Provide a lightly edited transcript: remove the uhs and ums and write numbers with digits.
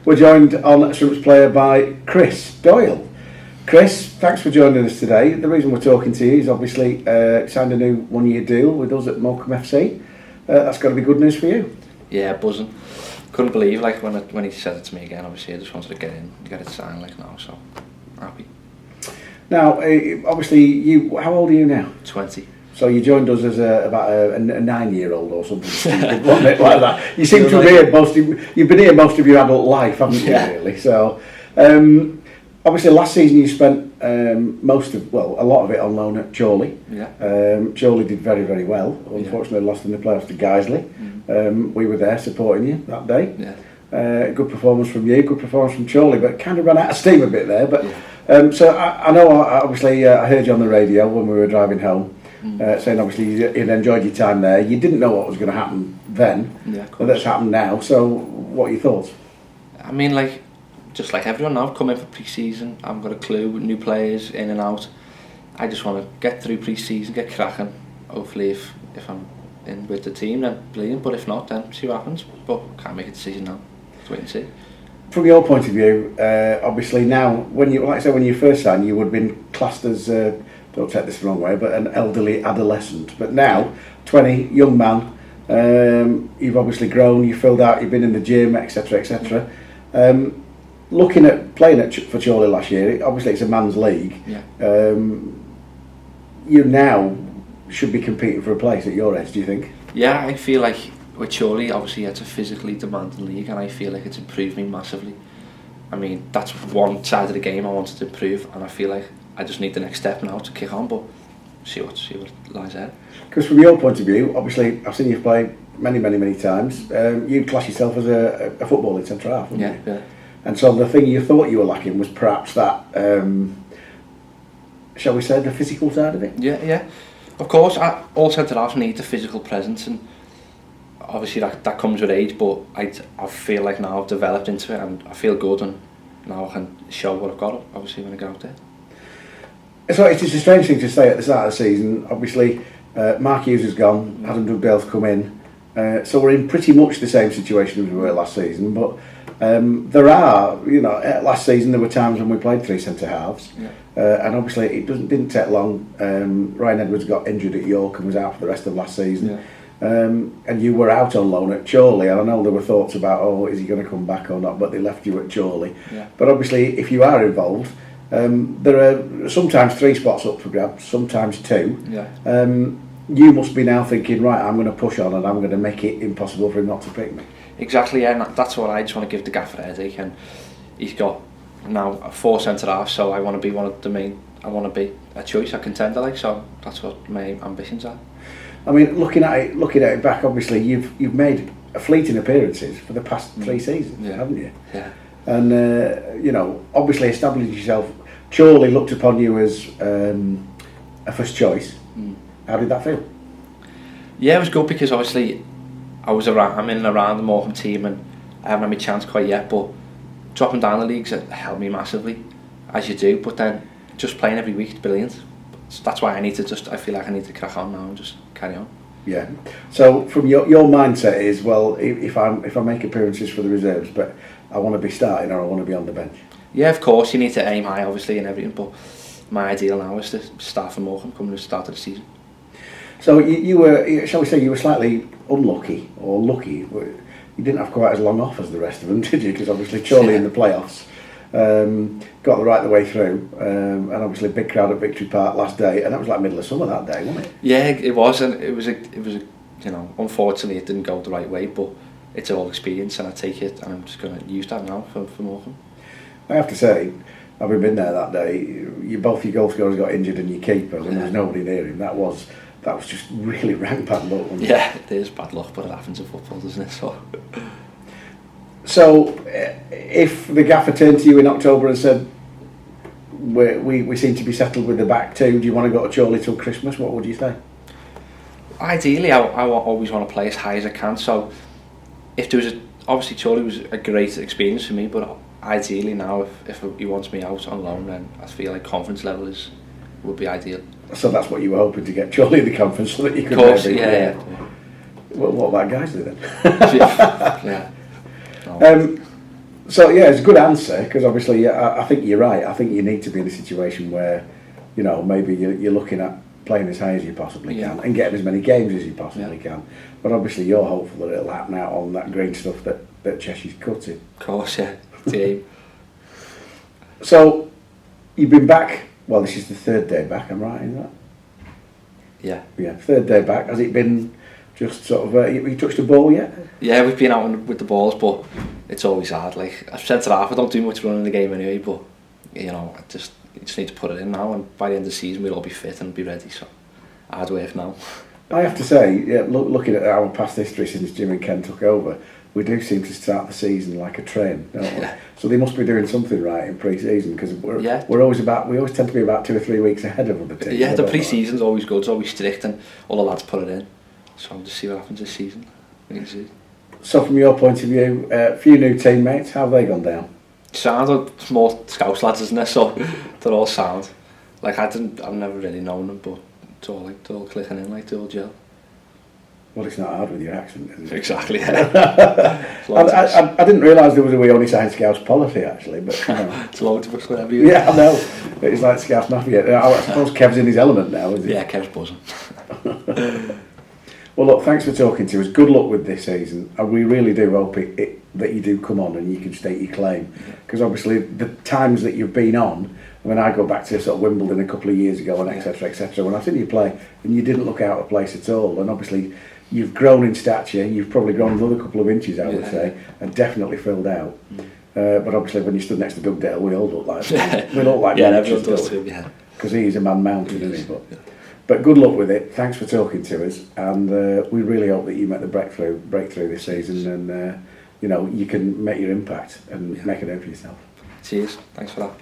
We're joined on Shrimps Player by Chris Doyle. Chris, thanks for joining us today. The reason we're talking to you is obviously signed a new one-year deal with us at Morecambe FC. That's got to be good news for you. Yeah, buzzing. Couldn't believe when he said it to me again. Obviously, I just wanted to get in, get it signed now. So happy. Now, obviously, how old are you now? 20. So you joined us as about a 9-year-old or something stupid, wasn't it, like that? You seem to have been you've been here most of your adult life, haven't you, really? So, obviously last season you spent a lot of it on loan at Chorley. Yeah. Chorley did very, very well. Unfortunately lost in the playoffs to Guiseley. We were there supporting you that day. Yeah. Good performance from you, good performance from Chorley, but kind of ran out of steam a bit there. But so I know, obviously, I heard you on the radio when we were driving home. Saying obviously you'd enjoyed your time there. You didn't know what was going to happen then, but that's happened now. So what are your thoughts? I mean, just like everyone now, I've come in for pre-season. I haven't got a clue, new players in and out. I just want to get through pre-season, get cracking. Hopefully if I'm in with the team, then brilliant, but if not, then see what happens. But can't make a decision now. Let's wait and see. From your point of view, obviously now, when you first signed, you would have been classed as don't take this the wrong way, but an elderly adolescent. But now, 20, young man, you've obviously grown, you've filled out, you've been in the gym, etc., etc. Looking at playing for Chorley last year, obviously it's a man's league. Yeah. You now should be competing for a place at your age, do you think? Yeah, I feel like with Chorley, obviously it's a physically demanding league, and I feel like it's improved me massively. I mean, that's one side of the game I wanted to improve, and I feel like I just need the next step now to kick on, but see what lies ahead. Because from your point of view, obviously I've seen you play many times. You class yourself as a footballing centre half, wouldn't you? Yeah. And so the thing you thought you were lacking was perhaps that, shall we say, the physical side of it? Yeah. Of course, all centre halves need the physical presence, and obviously that comes with age. But I feel like now I've developed into it, and I feel good, and now I can show what I've got. Obviously, when I go out there. So it's a strange thing to say at the start of the season. Obviously, Mark Hughes has gone, Adam Dugdale's come in, so we're in pretty much the same situation as we were last season. But there are, last season there were times when we played three centre halves, and obviously it didn't take long. Ryan Edwards got injured at York and was out for the rest of last season. And you were out on loan at Chorley, and I know there were thoughts about, is he going to come back or not, but they left you at Chorley. But obviously if you are involved, there are sometimes 3 spots up for grabs, sometimes 2. You must be now thinking, right, I'm going to push on and I'm going to make it impossible for him not to pick me. Exactly, yeah, and that's what I just want to give the gaffer a headache, and he's got now 4 centre halves, so I want to be one of the main. I want to be a choice, a contender, so that's what my ambitions are. I mean, looking at it back, obviously you've made a fleeting appearances for the past 3 seasons, haven't you? Yeah. And obviously established yourself. Chorley looked upon you as a first choice. How did that feel? Yeah, it was good because obviously I'm in and around the Morecambe team, and I haven't had my chance quite yet, but dropping down the leagues helped me massively, as you do, but then just playing every week is brilliant. So that's why I feel like I need to crack on now and just carry on. Yeah. So from your mindset is, well, if I make appearances for the reserves, but I want to be starting or I want to be on the bench. Yeah, of course, you need to aim high, obviously, and everything, but my ideal now is to start for Morecambe coming to the start of the season. So you were, shall we say, you were slightly unlucky or lucky. You didn't have quite as long off as the rest of them, did you? Because obviously Chorley in the playoffs got right the way through, and obviously a big crowd at Victory Park last day, and that was like middle of summer that day, wasn't it? Yeah, it was, and it was unfortunately it didn't go the right way, but it's all experience, and I take it, and I'm just going to use that now for Morecambe. I have to say, having been there that day, both your goal scorers got injured and your keeper, and there was nobody near him. That was just really rank bad luck, wasn't it? Yeah, it is bad luck, but it happens in football, doesn't it? So if the gaffer turned to you in October and said, we seem to be settled with the back 2, do you want to go to Chorley till Christmas, what would you say? Ideally, I always want to play as high as I can, so if there was obviously Chorley was a great experience for me, but ideally now if he wants me out on loan, then I feel like conference level would be ideal. So that's what you were hoping to get, Chorley in the conference, so that you could... Of course, yeah. Well, what about Guiseley then? Yeah. No. So yeah, it's a good answer because obviously I think you're right. I think you need to be in a situation where, you know, maybe you're looking at playing as high as you possibly can and getting as many games as you possibly can. But obviously you're hopeful that it'll happen out on that green stuff that Cheshire's cutting. Of course, yeah. The So you've been back. Well, this is the third day back. I'm right in that. Yeah. Yeah, third day back. Has it been just sort of? Have you touched a ball yet? Yeah, we've been out with the balls, but it's always hard. Like I've said to half, I don't do much running the game anyway, but you know, you just need to put it in now, and by the end of the season we'll all be fit and be ready. So hard work now. I have to say, yeah, looking at our past history since Jim and Ken took over, we do seem to start the season like a train, don't we? So they must be doing something right in pre-season because we always tend to be about 2 or 3 weeks ahead of other teams. Yeah, the pre-season's always good, it's always strict, and all the lads put it in. So I'll just see what happens this season. So from your point of view, a few new teammates, how have they gone down? Sound, more Scouse lads, isn't it? So they're all sound. Like I've never really known them, but they're all clicking in, like they're all gel. Well, it's not hard with your accent, is it? Exactly, yeah. I didn't realise there was a wee only sign Scouse policy, actually, but you know. It's loads of us, whatever you Yeah, I know. It's like Scouse Mafia. I suppose Kev's in his element now, is he? Yeah, Kev's buzzing. Well, look, thanks for talking to us. Good luck with this season. And we really do hope that you do come on and you can state your claim. Because obviously the times that you've been on, when I go back to sort of Wimbledon a couple of years ago and etc., when I've seen you play and you didn't look out of place at all, and obviously you've grown in stature, you've probably grown another couple of inches, I would say, and definitely filled out. But obviously when you stood next to Doug Dale, we all look like everyone does too, because he's a man mountain, isn't he? But good luck with it. Thanks for talking to us, and we really hope that you make the breakthrough this season, and you know, you can make your impact and make a name for yourself. Cheers. Thanks for that.